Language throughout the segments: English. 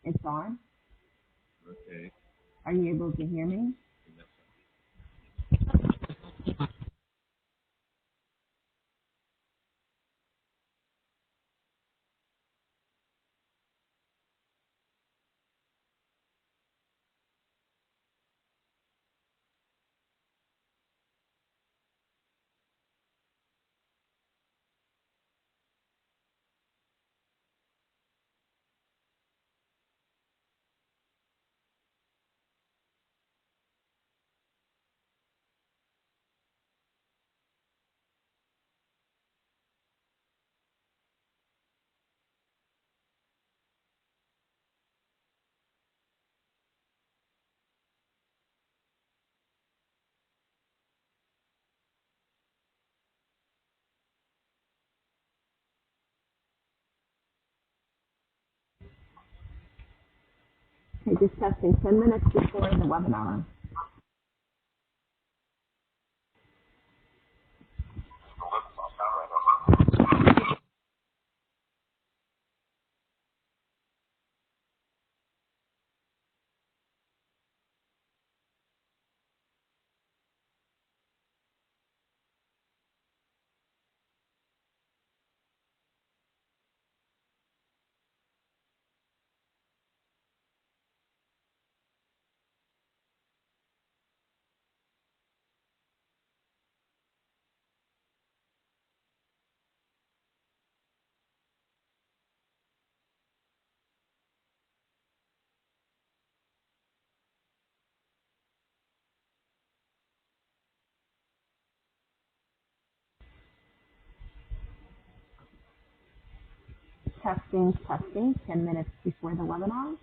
It's on. Okay. Are you able to hear me? Okay, just testing 10 minutes before the webinar. Testing 10 minutes before the webinar.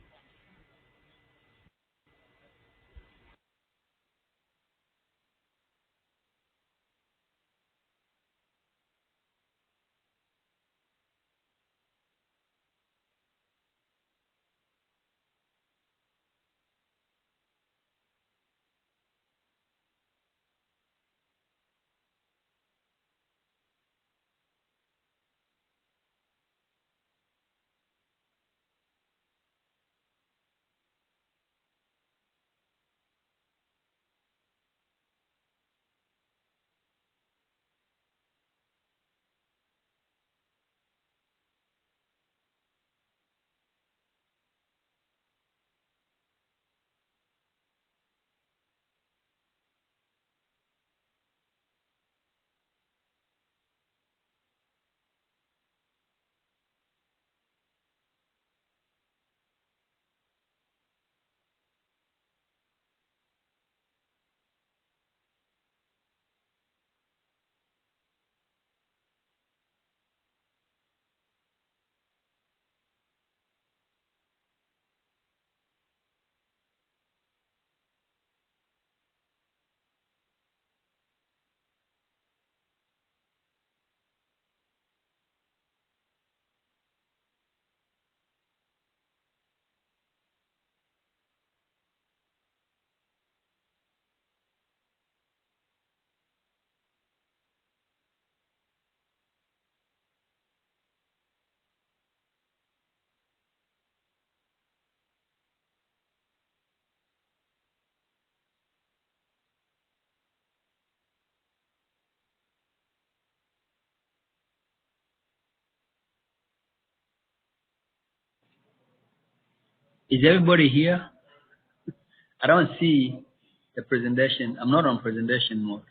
Is everybody here? I don't see the presentation. I'm not on presentation mode.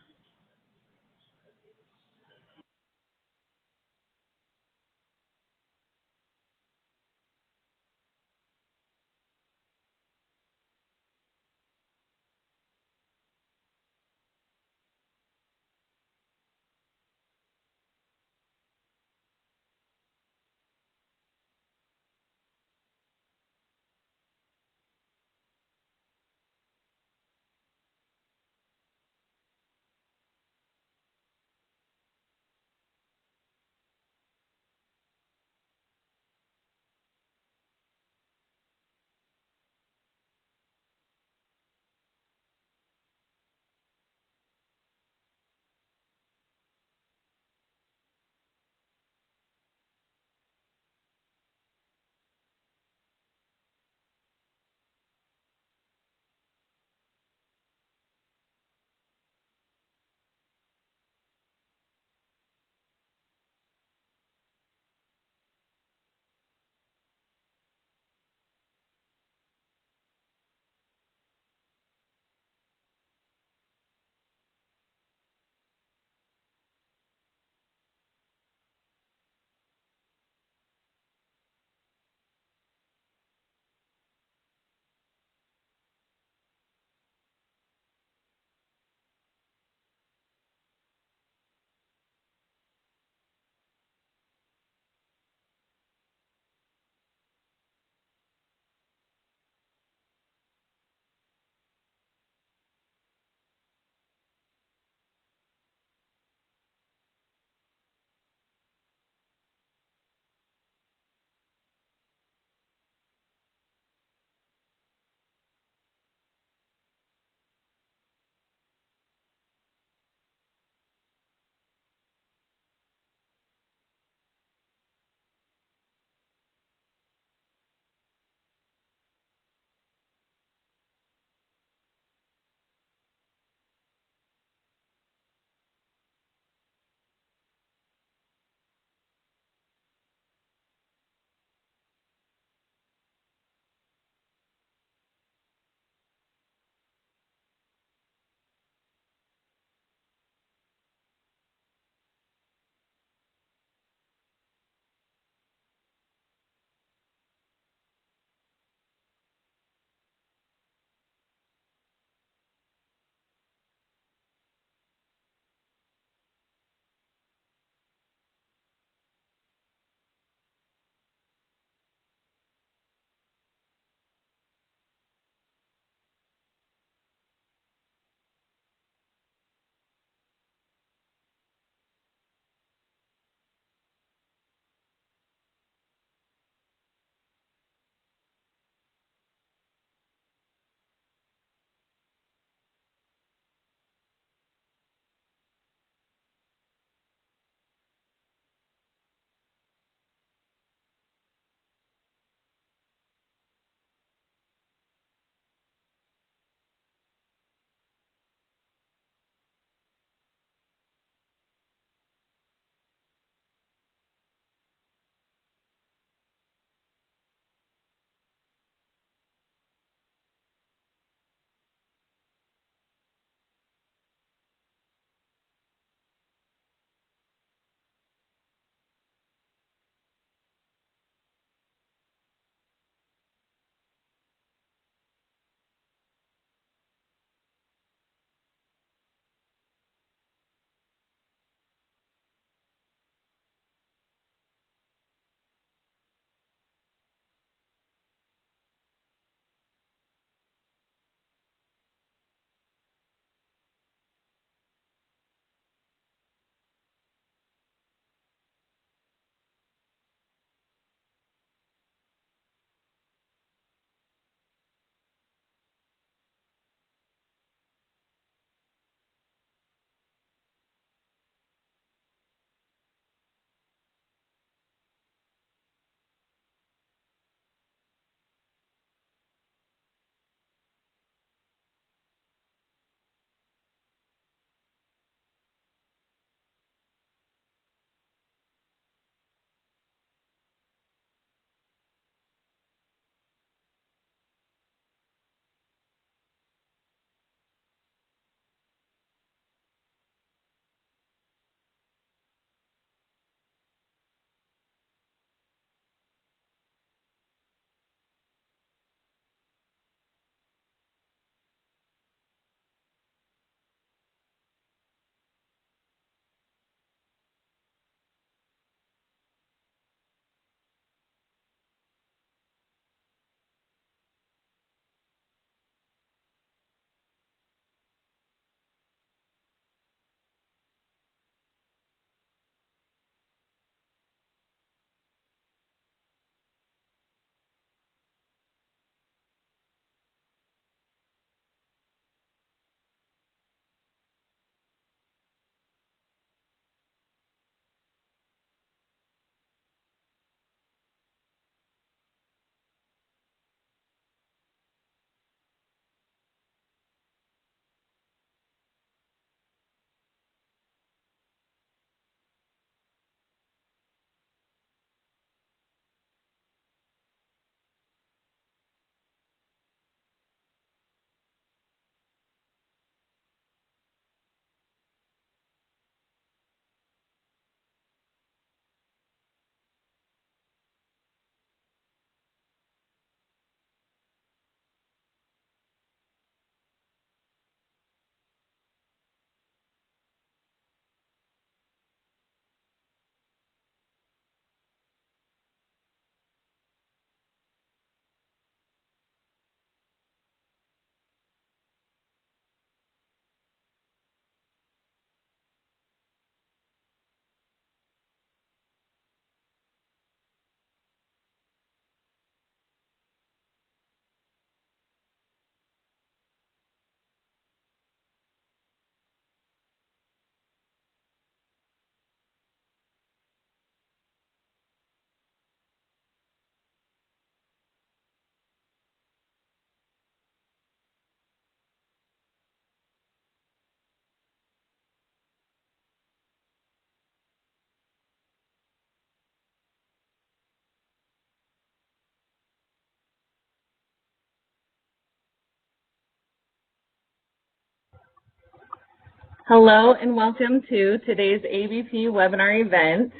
Hello and welcome to today's ABP webinar event,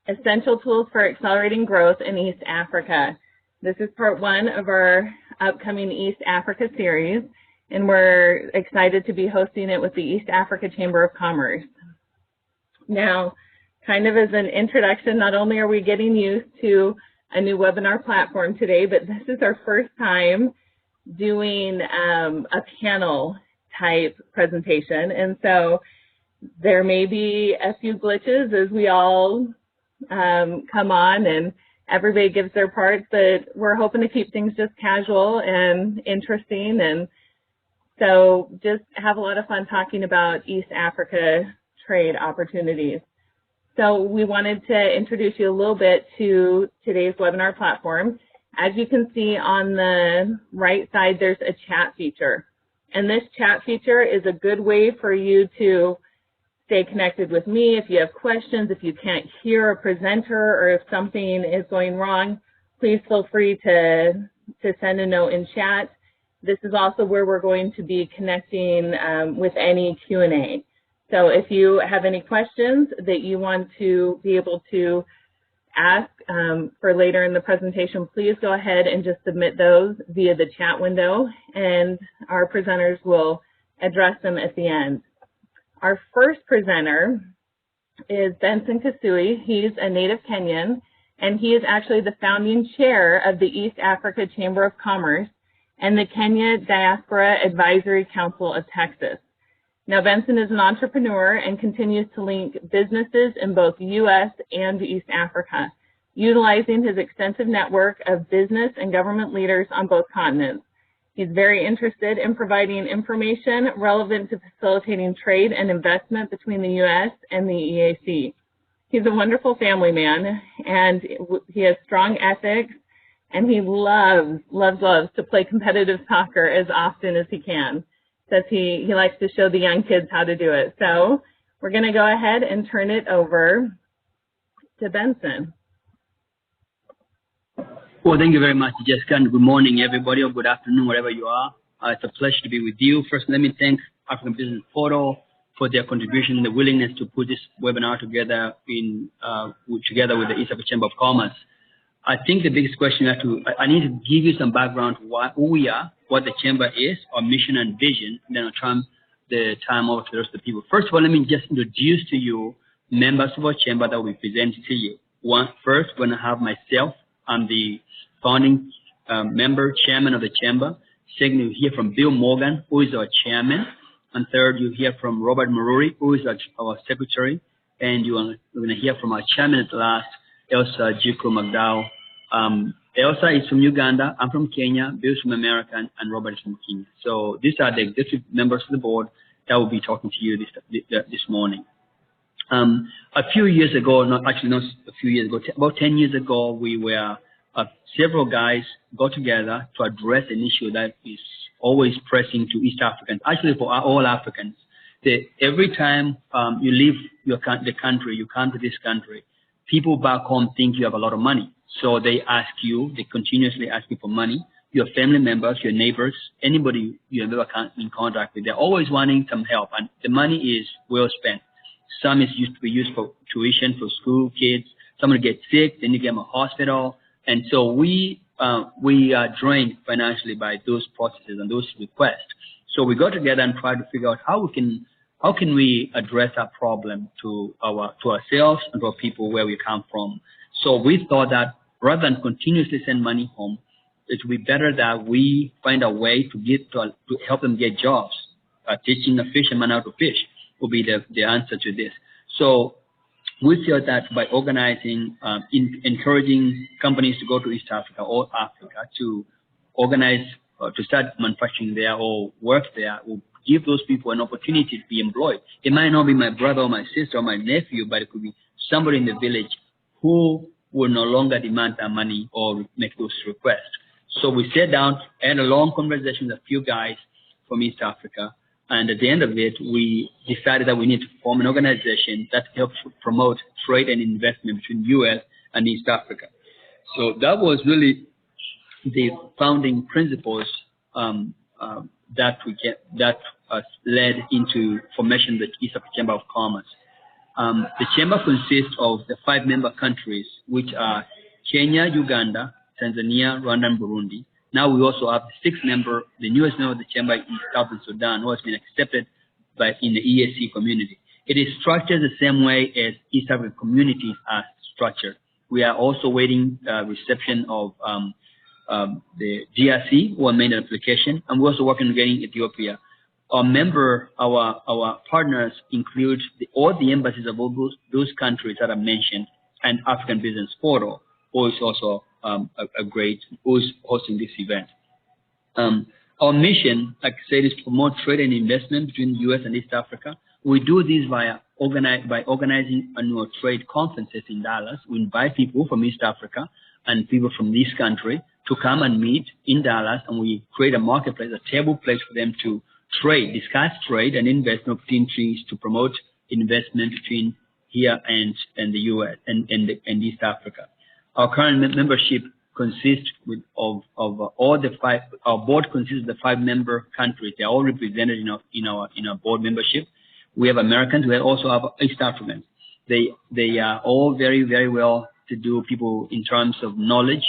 Essential Tools for Accelerating Growth in East Africa. This is part one of our upcoming East Africa series, and we're excited to be hosting it with the East Africa Chamber of Commerce. Now, kind of as an introduction, not only are we getting used to a new webinar platform today, but this is our first time doing a panel type presentation, and so there may be a few glitches as we all come on and everybody gives their part, but we're hoping to keep things just casual and interesting, and so just have a lot of fun talking about East Africa trade opportunities. So we wanted to introduce you a little bit to today's webinar platform. As you can see on the right side, there's a chat feature. And this chat feature is a good way for you to stay connected with me. If you have questions, if you can't hear a presenter, or if something is going wrong, please feel free to send a note in chat. This is also where we're going to be connecting with any Q&A. So if you have any questions that you want to be able to ask for later in the presentation, please go ahead and just submit those via the chat window, and our presenters will address them at the end. Our first presenter is Benson Kasui. He's a native Kenyan, and he is actually the founding chair of the East Africa Chamber of Commerce and the Kenya Diaspora Advisory Council of Texas. Now, Benson is an entrepreneur and continues to link businesses in both U.S. and East Africa, utilizing his extensive network of business and government leaders on both continents. He's very interested in providing information relevant to facilitating trade and investment between the U.S. and the EACC. He's a wonderful family man, and he has strong ethics, and he loves to play competitive soccer as often as he can. Says he likes to show the young kids how to do it. So we're going to go ahead and turn it over to Benson. Well, thank you very much, Jessica, and good morning, everybody, or good afternoon, wherever you are. It's a pleasure to be with you. First, let me thank African Business Portal for their contribution and the willingness to put this webinar together together with the East Africa Chamber of Commerce. I think the biggest question I need to give you some background to who we are, what the chamber is, our mission and vision, and then I'll turn the time over to the rest of the people. First of all, let me just introduce to you members of our chamber that we present to you. First, we're going to have myself. I'm the founding member, chairman of the chamber. Second, you hear from Bill Morgan, who is our chairman. And third, you hear from Robert Maruri, who is our secretary. And we're going to hear from our chairman at last, Elsa Jiko McDowell. Elsa is from Uganda, I'm from Kenya, Bill's from America, and Robert is from Kenya. So these are the executive members of the board that will be talking to you this morning. A few years ago, not a few years ago, about 10 years ago, we were, several guys got together to address an issue that is always pressing to East Africans, actually for all Africans. Every time you leave the country, you come to this country, people back home think you have a lot of money. So they continuously ask you for money. Your family members, your neighbors, anybody you have ever come in contact with, they're always wanting some help. And the money is well spent. Some is used to be used for tuition for school kids. Someone gets sick, then you get them a hospital. And so we are drained financially by those processes and those requests. So we got together and tried to figure out how can we address that problem to ourselves and to our people where we come from. So we thought that rather than continuously send money home, it would be better that we find a way to help them get jobs. Teaching a fisherman how to fish will be the answer to this. So we feel that by organizing, encouraging companies to go to East Africa or Africa to organize, to start manufacturing there or work there, will give those people an opportunity to be employed. It might not be my brother or my sister or my nephew, but it could be somebody in the village who will no longer demand that money or make those requests. So we sat down, had a long conversation with a few guys from East Africa, and at the end of it, we decided that we need to form an organization that helps promote trade and investment between U.S. and East Africa. So that was really the founding principles that led into formation of the East African Chamber of Commerce. The chamber consists of the 5 member countries, which are Kenya, Uganda, Tanzania, Rwanda, and Burundi. Now we also have the 6th member, the newest member of the chamber is Southern Sudan, who has been accepted in the EACC community. It is structured the same way as East African communities are structured. We are also waiting reception of the DRC, who have made an application, and we're also working on getting Ethiopia. Our partners include all the embassies of all those countries that I mentioned, and African Business Portal, who is also who's hosting this event. Our mission, like I said, is to promote trade and investment between the U.S. and East Africa. We do this by organizing annual trade conferences in Dallas. We invite people from East Africa and people from this country to come and meet in Dallas, and we create a marketplace, a table place for them to trade, discuss trade and investment opportunities to promote investment between here and the U.S. and East Africa. Our current membership consists of all the 5. Our board consists of the 5 member countries. They are all represented in our board membership. We have Americans. We also have East Africans. They are all very, very well to do people in terms of knowledge,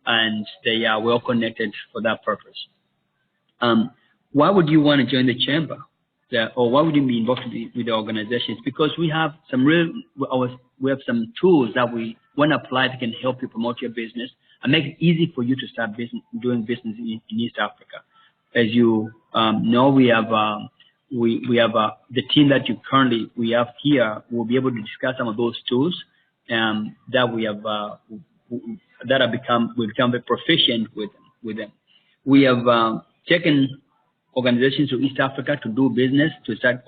and they are well connected for that purpose. Why would you want to join the chamber? Or why would you be involved with the organizations? Because we have some some tools that we want to apply that can help you promote your business and make it easy for you to start doing business in East Africa. As you know, we have the team that we have here will be able to discuss some of those tools that we have we've become very proficient with them. We have taken organizations to East Africa to do business, to start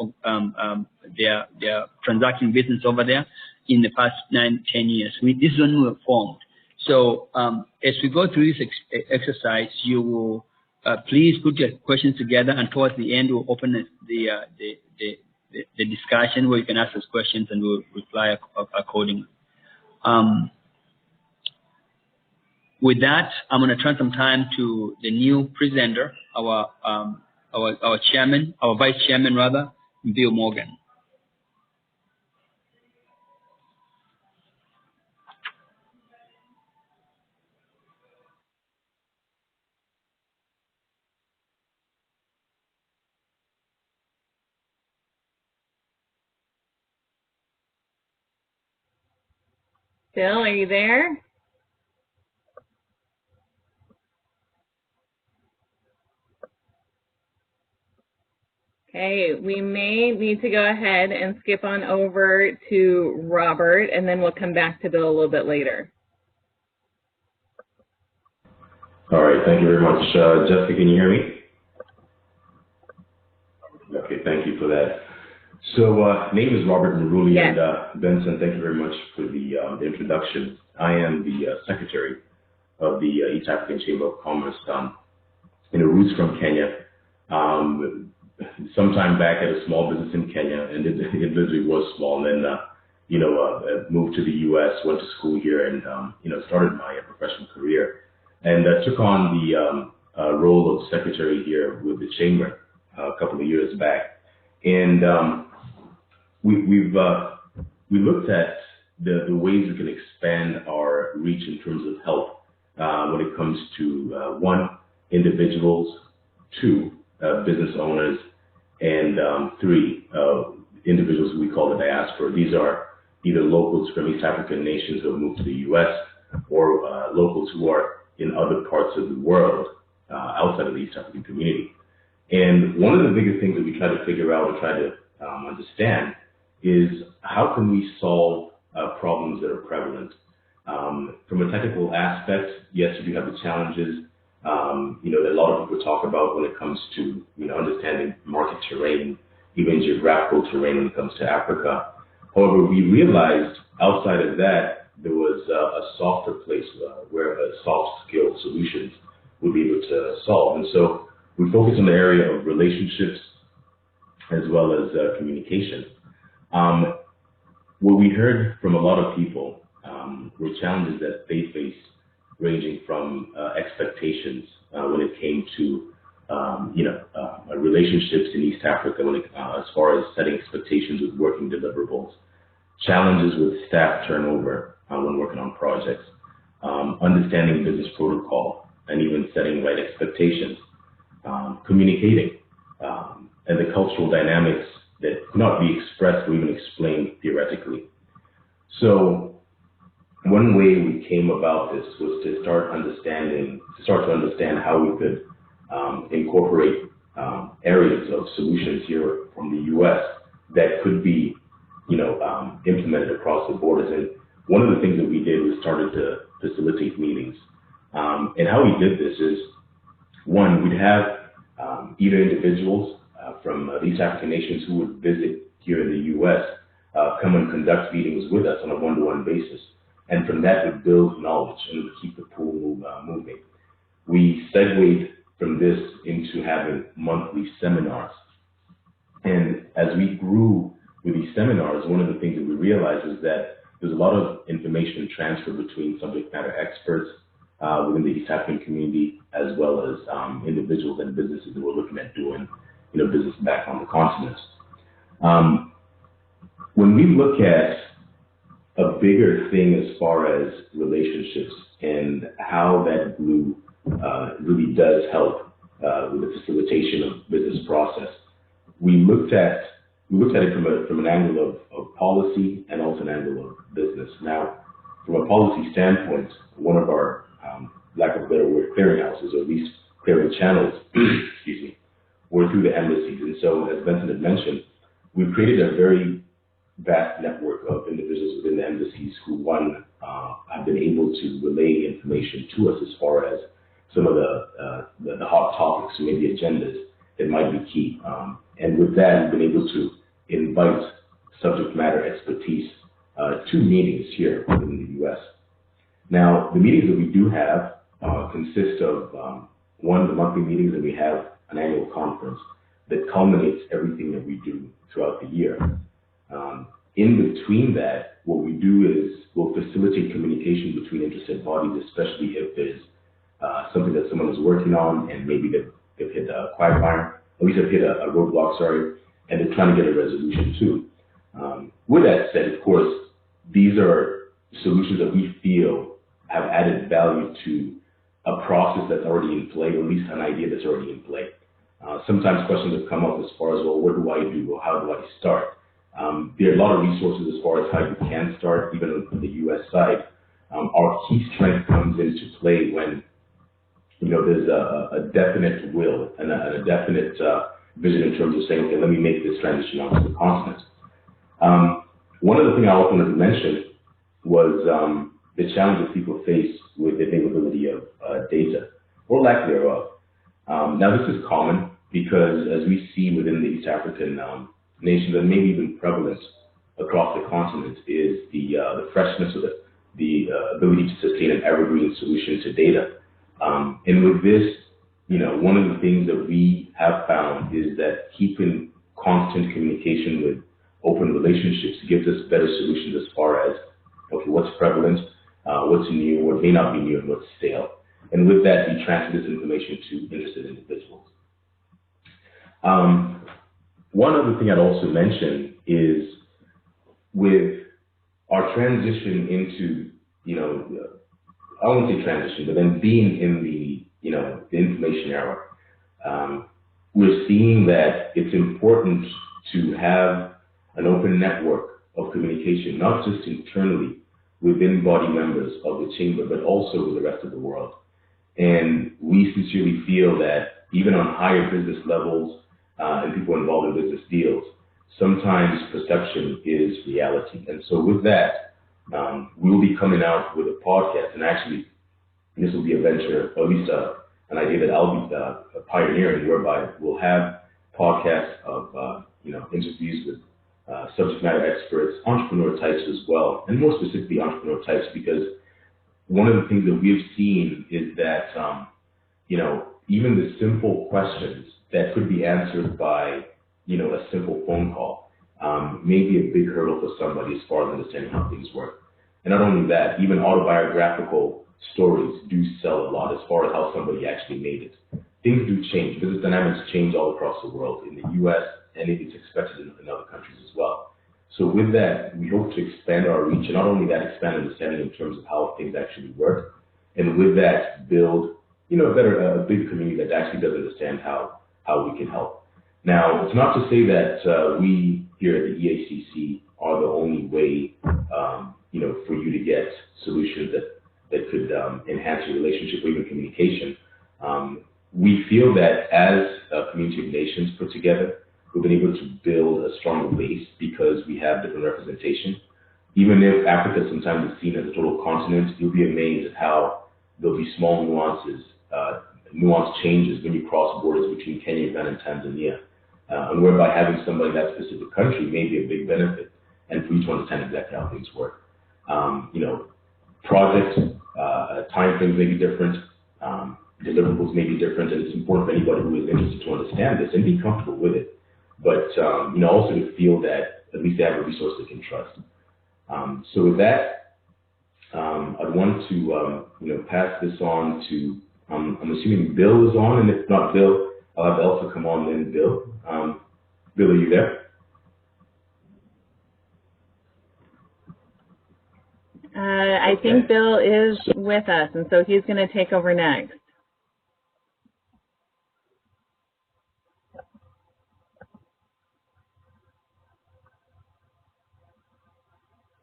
their transacting business over there in the past 9-10 years. This is when we were formed. So as we go through this exercise, you will please put your questions together, and towards the end we'll open the discussion where you can ask us questions and we'll reply accordingly. With that, I'm going to turn some time to the new presenter, our chairman, our vice chairman rather, Bill Morgan. Bill, are you there? Okay, we may need to go ahead and skip on over to Robert, and then we'll come back to Bill a little bit later. All right, thank you very much. Jessica, can you hear me? Okay, thank you for that. So, name is Robert Maruli, yes. And Benson, thank you very much for the introduction. I am the secretary of the East African Chamber of Commerce, roots from Kenya. Sometime back at a small business in Kenya, and it literally was small, and then, moved to the U.S., went to school here, and, started my professional career, and took on the role of secretary here with the chamber a couple of years back. And we looked at the ways we can expand our reach in terms of help when it comes to, 1, individuals, 2, business owners, and 3, individuals we call the diaspora. These are either locals from East African nations who have moved to the U.S. or locals who are in other parts of the world outside of the East African community. And one of the biggest things that we try to figure out and try to understand is how can we solve problems that are prevalent. From a technical aspect, yes, we do have the challenges that a lot of people talk about when it comes to understanding market terrain, even geographical terrain when it comes to Africa. However, we realized outside of that there was a softer place where soft skill solutions would be able to solve. And so we focus on the area of relationships as well as communication. What we heard from a lot of people were challenges that they face, ranging from expectations when it came to relationships in East Africa as far as setting expectations with working deliverables, challenges with staff turnover when working on projects, understanding business protocol, and even setting right expectations, communicating, and the cultural dynamics that could not be expressed or even explained theoretically. So one way we came about this was to start to understand how we could incorporate areas of solutions here from the U.S. that could be, implemented across the borders. And one of the things that we did was started to facilitate meetings. And how we did this is, one, we'd have either individuals from the East African nations who would visit here in the U.S. Come and conduct meetings with us on a one-to-one basis. And from that, would build knowledge and would keep the pool moving. We segued from this into having monthly seminars. And as we grew with these seminars, one of the things that we realized is that there's a lot of information transfer between subject matter experts within the East African community, as well as individuals and businesses that were looking at doing business back on the continent. When we look at a bigger thing as far as relationships and how that glue really does help with the facilitation of business process, we looked at it from an angle of policy and also an angle of business. Now, from a policy standpoint, one of our, lack of a better word, clearinghouses, or at least clearing channels, excuse me, were through the embassies. And so, as Benson had mentioned, we've created a very vast network of individuals within the embassies who, have been able to relay information to us as far as some of the hot topics, maybe agendas that might be key. And with that, we've been able to invite subject matter expertise to meetings here in the U.S. Now, the meetings that we do have consist of, one, the monthly meetings, and we have an annual conference that culminates everything that we do throughout the year. In between that, what we do is we'll facilitate communication between interested bodies, especially if there's something that someone is working on and maybe they've hit a quagmire, at least they've hit a roadblock, and they're trying to get a resolution too. With that said, of course, these are solutions that we feel have added value to a process that's already in play, or at least an idea that's already in play. Sometimes questions have come up as far as, well, what do I do, or how do I start? There are a lot of resources as far as how you can start, even on the U.S. side. Our key strength comes into play when there's a definite will and a definite vision in terms of saying, okay, let me make this transition onto the continent. One of the things I also wanted to mention was the challenge that people face with the availability of data, or lack thereof. Now, this is common because, as we see within the East African nations, and maybe even prevalent across the continent, is the freshness or the ability to sustain an evergreen solution to data. And with this, one of the things that we have found is that keeping constant communication with open relationships gives us better solutions as far as, okay, what's prevalent, what's new, what may not be new, and what's stale. And with that, we transfer this information to interested individuals. One other thing I'd also mention is with our transition into, I won't say transition, but then being in the information era, we're seeing that it's important to have an open network of communication, not just internally within body members of the chamber, but also with the rest of the world. And we sincerely feel that even on higher business levels and people involved in business deals, sometimes perception is reality. And so with that, we'll be coming out with a podcast, and actually this will be a venture, or at least an idea that I'll be pioneering, whereby we'll have podcasts of interviews with subject matter experts, entrepreneur types as well, and more specifically entrepreneur types, because one of the things that we've seen is that even the simple questions that could be answered by a simple phone call may be a big hurdle for somebody as far as understanding how things work. And not only that, even autobiographical stories do sell a lot as far as how somebody actually made it. things do change. Business dynamics change all across the world, in the U.S., and it's expected in other countries as well. So with that, we hope to expand our reach, and not only that, expand understanding in terms of how things actually work, and with that, build, a big community that actually does understand how we can help. Now, it's not to say that we here at the EACC are the only way, for you to get solutions that could enhance your relationship or even communication. We feel that as a community of nations put together, we've been able to build a stronger base because we have different representation. Even if Africa sometimes is seen as a total continent, you'll be amazed at how there'll be small nuanced changes when you cross borders between Kenya, Uganda, and Tanzania, and whereby having somebody in that specific country may be a big benefit, and for you to understand exactly how things work. Project time frames may be different, deliverables may be different, and it's important for anybody who is interested to understand this and be comfortable with it. But also to feel that at least they have a resource they can trust. So with that, I'd want to pass this on to, I'm assuming Bill is on, and if not Bill, I'll have Elsa come on then Bill. Bill, are you there? I think Bill is with us, and so he's going to take over next.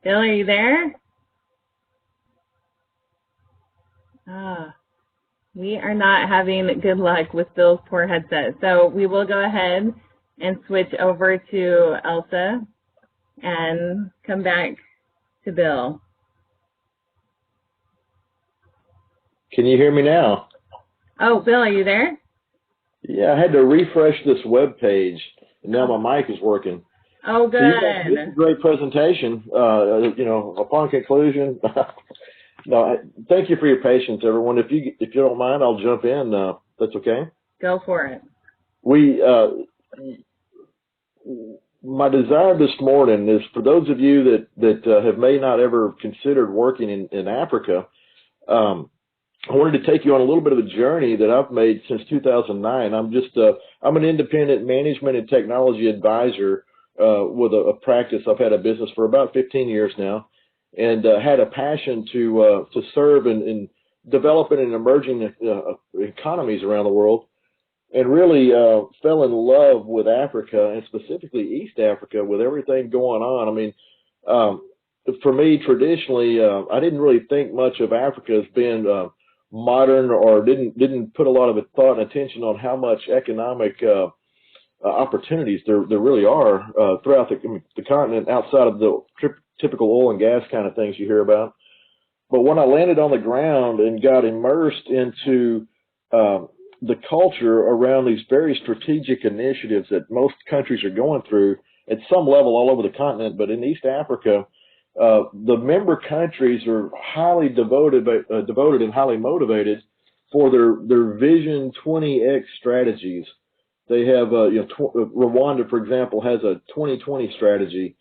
Bill, are you there? We are not having good luck with Bill's poor headset. So we will go ahead and switch over to Elsa and come back to Bill. Can you hear me now? Oh, Bill, are you there? Yeah, I had to refresh this web page, and now my mic is working. Oh, good. So this is a great presentation. Upon conclusion, no, thank you for your patience, everyone. If you don't mind, I'll jump in. That's okay. Go for it. My desire this morning is for those of you that have may not ever considered working in Africa. I wanted to take you on a little bit of a journey that I've made since 2009. I'm an independent management and technology advisor with a practice. I've had a business for about 15 years now, and had a passion to serve in developing and emerging economies around the world, and really fell in love with Africa, and specifically East Africa, with everything going on. I mean, for me, traditionally, I didn't really think much of Africa as being modern, or didn't put a lot of thought and attention on how much economic opportunities there really are throughout the continent, outside of the typical oil and gas kind of things you hear about. But when I landed on the ground and got immersed into the culture around these very strategic initiatives that most countries are going through at some level all over the continent, but in East Africa, the member countries are highly devoted and highly motivated for their Vision 20X strategies. They have, Rwanda, for example, has a 2020 strategy.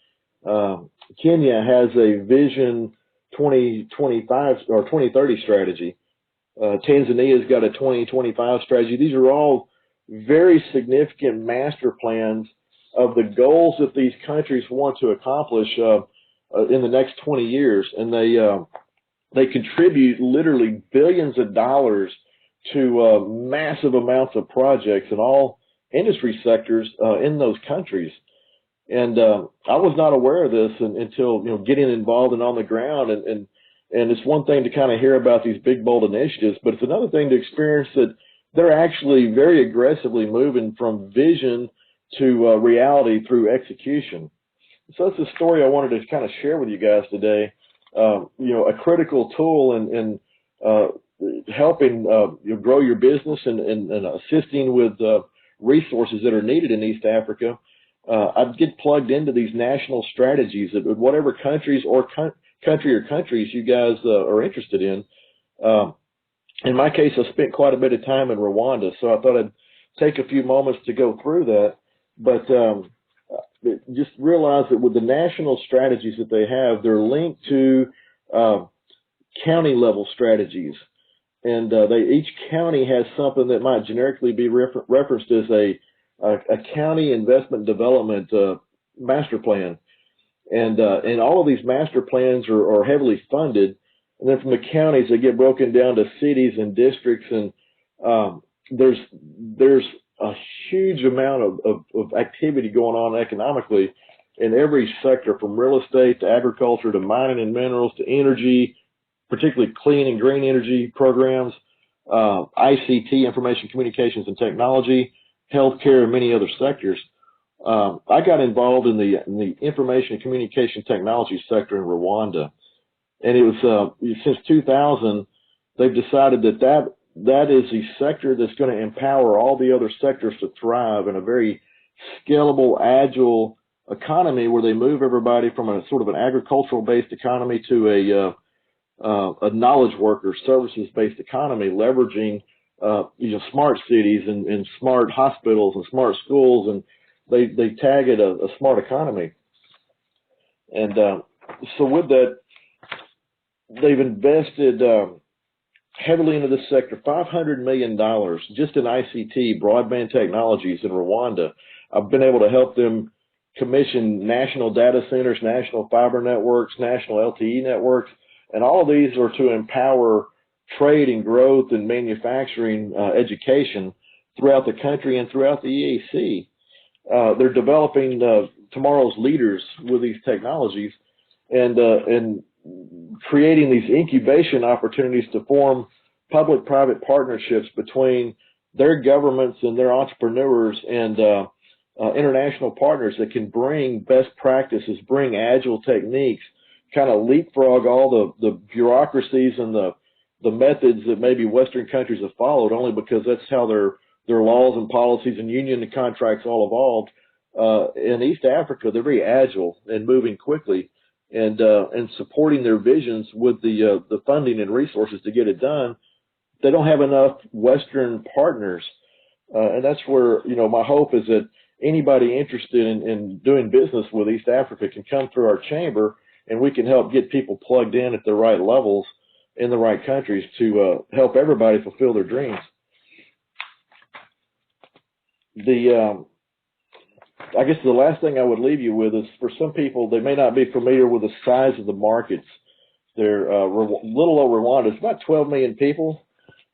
Kenya has a Vision 2025 or 2030 strategy. Tanzania's got a 2025 strategy. These are all very significant master plans of the goals that these countries want to accomplish in the next 20 years, and they contribute literally billions of dollars to massive amounts of projects in all industry sectors in those countries. And I was not aware of this until getting involved and on the ground. And it's one thing to kind of hear about these big, bold initiatives, but it's another thing to experience that they're actually very aggressively moving from vision to reality through execution. So that's a story I wanted to kind of share with you guys today. A critical tool in helping grow your business and assisting with resources that are needed in East Africa. I'd get plugged into these national strategies that whatever countries or countries you guys are interested in. In my case, I spent quite a bit of time in Rwanda, so I thought I'd take a few moments to go through that. But just realize that with the national strategies that they have, they're linked to county level strategies. each county has something that might generically be referenced as a county investment development master plan, and all of these master plans are heavily funded, and then from the counties they get broken down to cities and districts, and there's a huge amount of activity going on economically in every sector, from real estate to agriculture to mining and minerals to energy, particularly clean and green energy programs, ICT, information communications and technology, healthcare, and many other sectors. I got involved in the information and communication technology sector in Rwanda, and it was since 2000 they've decided that is the sector that's going to empower all the other sectors to thrive in a very scalable, agile economy, where they move everybody from a sort of an agricultural-based economy to a knowledge worker, services-based economy, leveraging smart cities and smart hospitals and smart schools, and they tag it a smart economy. And so with that, they've invested heavily into this sector, $500 million just in ICT, broadband technologies in Rwanda. I've been able to help them commission national data centers, national fiber networks, national LTE networks, and all of these are to empower trade and growth and manufacturing education throughout the country and throughout the EAC. They're developing tomorrow's leaders with these technologies, and creating these incubation opportunities to form public-private partnerships between their governments and their entrepreneurs and international partners that can bring best practices, bring agile techniques, kind of leapfrog all the bureaucracies and the methods that maybe Western countries have followed, only because that's how their laws and policies and union contracts all evolved. In East Africa, they're very agile and moving quickly, and supporting their visions with the funding and resources to get it done. They don't have enough Western partners, and that's where my hope is that anybody interested in doing business with East Africa can come through our chamber, and we can help get people plugged in at the right levels in the right countries to help everybody fulfill their dreams. I guess the last thing I would leave you with is, for some people, they may not be familiar with the size of the markets. They're little over Rwanda. It's about 12 million people,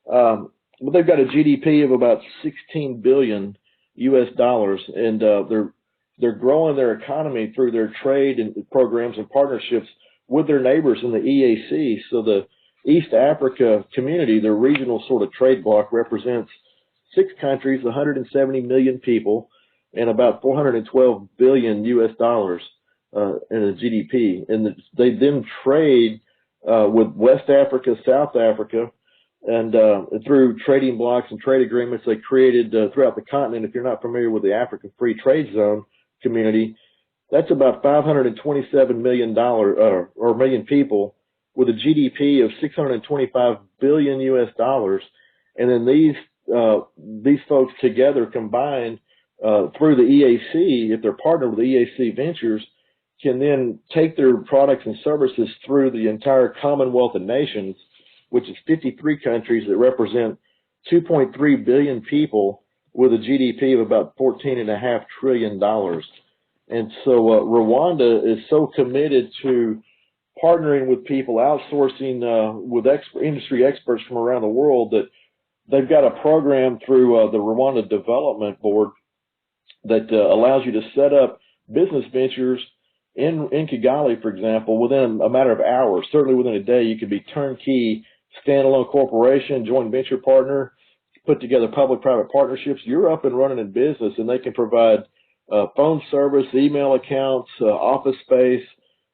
but they've got a GDP of about 16 billion US dollars, and they're growing their economy through their trade and programs and partnerships with their neighbors in the EAC. So the East Africa community, their regional sort of trade bloc, represents 6 countries, 170 million people, and about 412 billion US dollars in the GDP. And they then trade with West Africa, South Africa, and through trading blocks and trade agreements they created throughout the continent. If you're not familiar with the African Free Trade Zone community, that's about $527 million or million people with a GDP of 625 billion US dollars. And then these folks together combined through the EAC, if they're partnered with EAC Ventures, can then take their products and services through the entire Commonwealth of Nations, which is 53 countries that represent 2.3 billion people with a GDP of about $14.5 trillion. And so Rwanda is so committed to partnering with people, outsourcing with industry experts from around the world, that they've got a program through the Rwanda Development Board that allows you to set up business ventures in Kigali, for example, within a matter of hours. Certainly within a day, you could be turnkey, standalone corporation, joint venture partner, put together public-private partnerships. You're up and running in business, and they can provide phone service, email accounts, office space,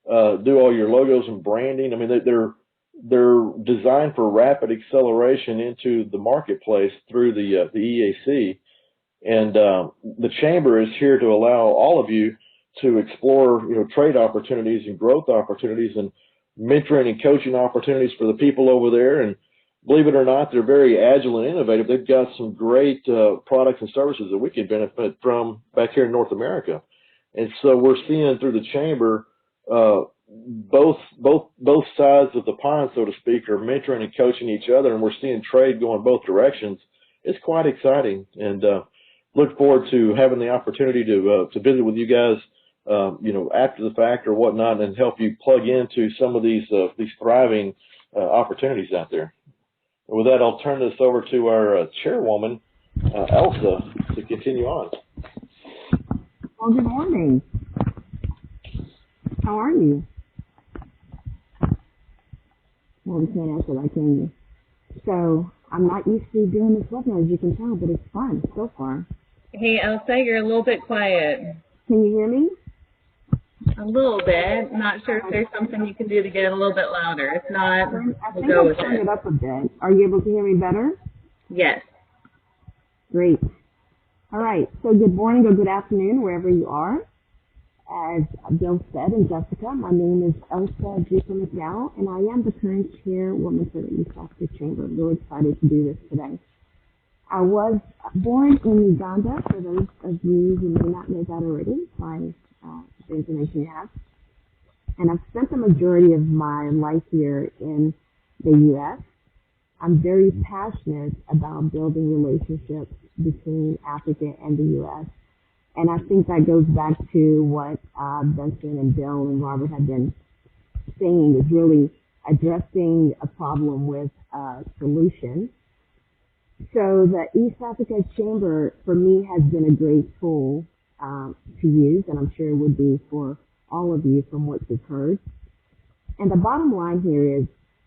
do all your logos and branding. I mean, they're designed for rapid acceleration into the marketplace through the EAC. And the chamber is here to allow all of you to explore, trade opportunities and growth opportunities and mentoring and coaching opportunities for the people over there. And believe it or not, they're very agile and innovative. They've got some great products and services that we can benefit from back here in North America. And so we're seeing through the chamber both sides of the pond, so to speak, are mentoring and coaching each other, and we're seeing trade going both directions. It's quite exciting, and look forward to having the opportunity to visit with you guys, after the fact or whatnot, and help you plug into some of these thriving opportunities out there. And with that, I'll turn this over to our chairwoman, Elsa, to continue on. Well, good morning. How are you? Well, we can't answer that, can you? So I'm not used to doing this webinar, as you can tell, but it's fun so far. Hey, Elsa, you're a little bit quiet. Can you hear me? A little bit. Not sure if there's something you can do to get it a little bit louder. If not, I we'll think go I'll with turn it. it up a bit. Are you able to hear me better? Yes. Great. All right. So good morning or good afternoon, wherever you are. As Bill said, and Jessica, my name is Elsa Duper McDowell, and I am the current chairwoman for the East Africa Chamber. I'm really excited to do this today. I was born in Uganda, for those of you who may not know that already, by the information you have. And I've spent the majority of my life here in the U.S. I'm very passionate about building relationships between Africa and the U.S. And I think that goes back to what Benson and Bill and Robert have been saying, is really addressing a problem with a solution. So the East Africa Chamber, for me, has been a great tool to use, and I'm sure it would be for all of you from what you've heard. And the bottom line here is,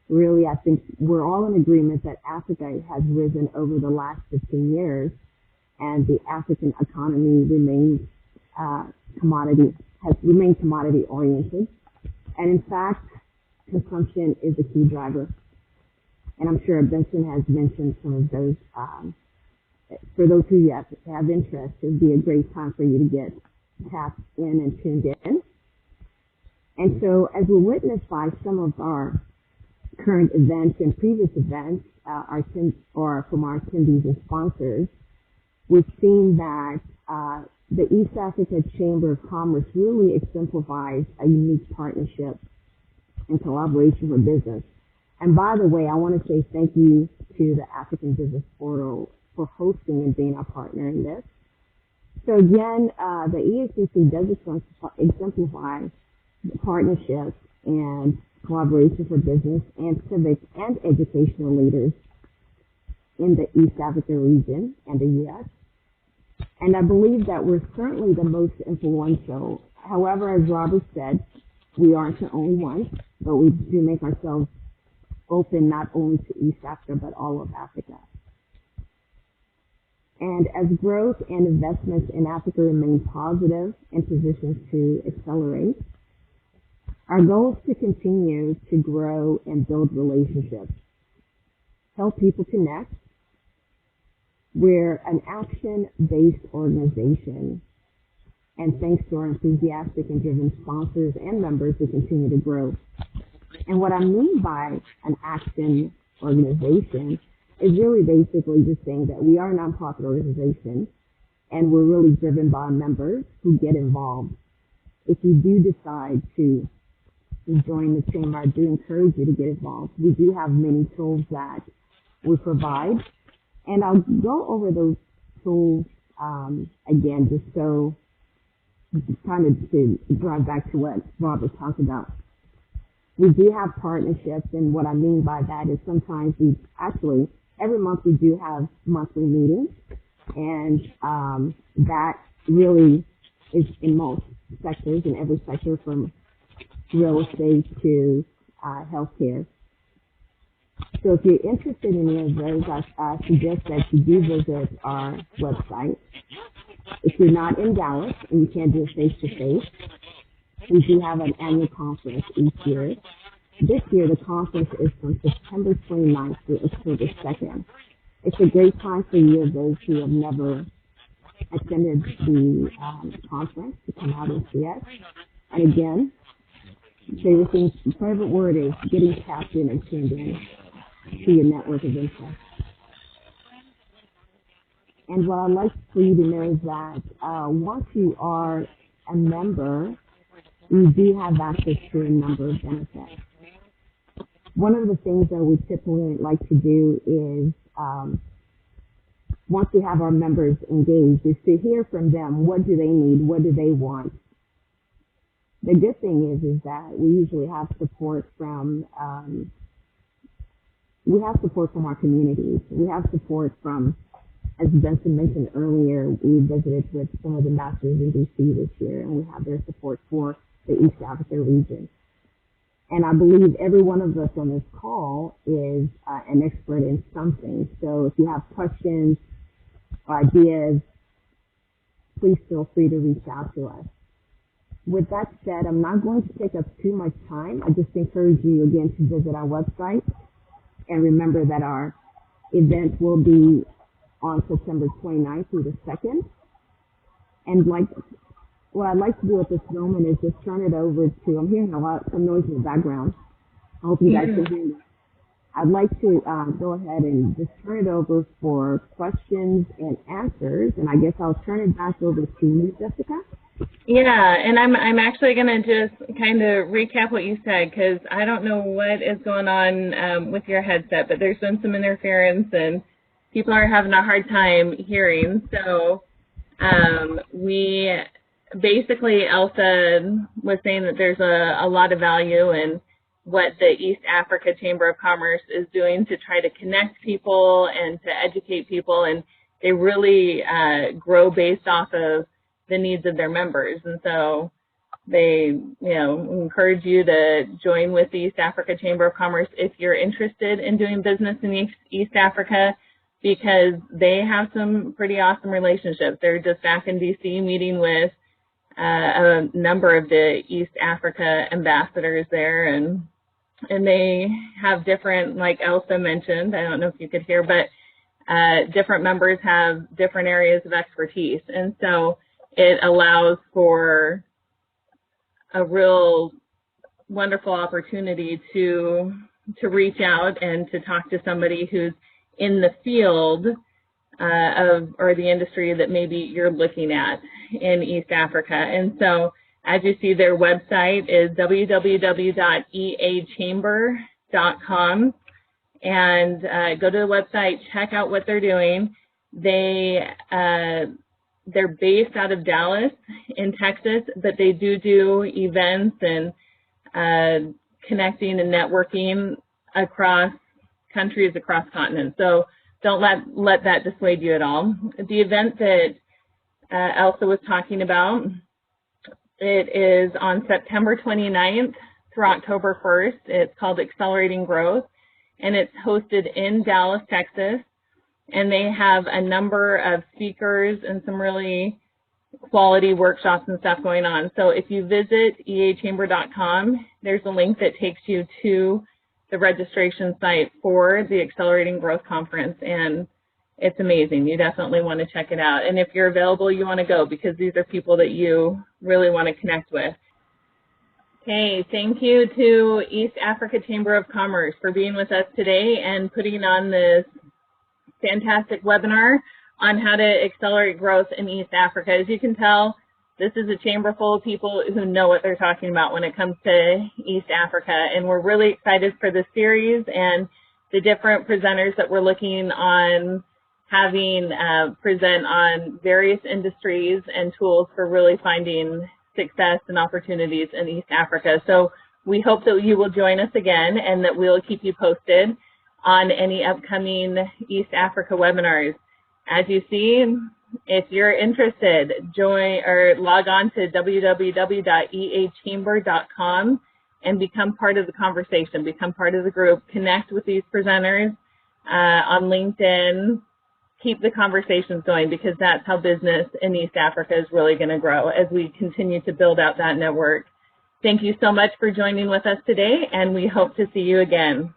really, I think we're all in agreement that Africa has risen over the last 15 years, and the African economy remains remained commodity oriented. And in fact, consumption is a key driver. And I'm sure Benson has mentioned some of those. For those who have interest, it would be a great time for you to get tapped in and tuned in. And so, as we're witnessed by some of our current events and previous events, from our attendees and sponsors, we've seen that the East Africa Chamber of Commerce really exemplifies a unique partnership and collaboration for business. And by the way, I want to say thank you to the African Business Portal for hosting and being our partner in this. So again, the EACC does exemplify the partnership and collaboration for business and civic and educational leaders in the East Africa region and the U.S. And I believe that we're certainly the most influential. However, as Robert said, we aren't the only ones, but we do make ourselves open not only to East Africa, but all of Africa. And as growth and investments in Africa remain positive and positions to accelerate, our goal is to continue to grow and build relationships, help people connect. We're an action-based organization, and thanks to our enthusiastic and driven sponsors and members, we continue to grow. And what I mean by an action organization is really basically just saying that we are a nonprofit organization, and we're really driven by members who get involved. If you do decide to join the chamber, I do encourage you to get involved. We do have many tools that we provide, and I'll go over those tools again, just so kind of to drive back to what Robert talked about. We do have partnerships, and what I mean by that is sometimes every month we do have monthly meetings, and that really is in most sectors, in every sector from real estate to healthcare. So if you're interested in any of those, I suggest that you do visit our website. If you're not in Dallas and you can't do it face-to-face, we do have an annual conference each year. This year, the conference is from September 29th through October 2nd. It's a great time for you, those who have never attended the conference, to come out and see us. And again, favorite word is getting tapped in and tuned in to your network of interest. And what I'd like for you to know is that once you are a member, we do have access to a number of benefits. One of the things that we typically like to do is, once we have our members engaged, is to hear from them. What do they need? What do they want? The good thing is that we usually have support from our communities. We have support from, as Benson mentioned earlier, we visited with some of the masters in DC this year, and we have their support for the East Africa region. And I believe every one of us on this call is an expert in something. So if you have questions or ideas, please feel free to reach out to us. With that said, I'm not going to take up too much time. I just encourage you again to visit our website, and remember that our event will be on September 29th through the 2nd. And what I'd like to do at this moment is just turn it over to, I'm hearing some noise in the background. I hope you guys can hear me. I'd like to go ahead and just turn it over for questions and answers, and I guess I'll turn it back over to you, Jessica. Yeah, and I'm actually going to just kind of recap what you said, because I don't know what is going on with your headset, but there's been some interference and people are having a hard time hearing. So we basically, Elsa was saying that there's a lot of value in what the East Africa Chamber of Commerce is doing to try to connect people and to educate people, and they really grow based off of the needs of their members. And so they, encourage you to join with the East Africa Chamber of Commerce if you're interested in doing business in East Africa, because they have some pretty awesome relationships. They're just back in DC meeting with a number of the East Africa ambassadors there, and they have different, like Elsa mentioned, I don't know if you could hear, but different members have different areas of expertise. And so it allows for a real wonderful opportunity to reach out and to talk to somebody who's in the field or the industry that maybe you're looking at in East Africa. And so as you see, their website is www.eachamber.com, and go to the website, check out what they're doing. They're based out of Dallas in Texas, but they do events and connecting and networking across countries, across continents. So don't let that dissuade you at all. The event that Elsa was talking about, it is on September 29th through October 1st. It's called Accelerating Growth, and it's hosted in Dallas, Texas. And they have a number of speakers and some really quality workshops and stuff going on. So if you visit eachamber.com, there's a link that takes you to the registration site for the Accelerating Growth Conference, and it's amazing. You definitely want to check it out. And if you're available, you want to go, because these are people that you really want to connect with. Okay, thank you to East Africa Chamber of Commerce for being with us today and putting on this fantastic webinar on how to accelerate growth in East Africa. As you can tell, this is a chamber full of people who know what they're talking about when it comes to East Africa, and we're really excited for this series and the different presenters that we're looking on having present on various industries and tools for really finding success and opportunities in East Africa. So we hope that you will join us again, and that we'll keep you posted on any upcoming East Africa webinars. As you see, if you're interested, join or log on to www.eachamber.com and become part of the conversation, become part of the group, connect with these presenters on LinkedIn, keep the conversations going, because that's how business in East Africa is really going to grow as we continue to build out that network. Thank you so much for joining with us today, and we hope to see you again.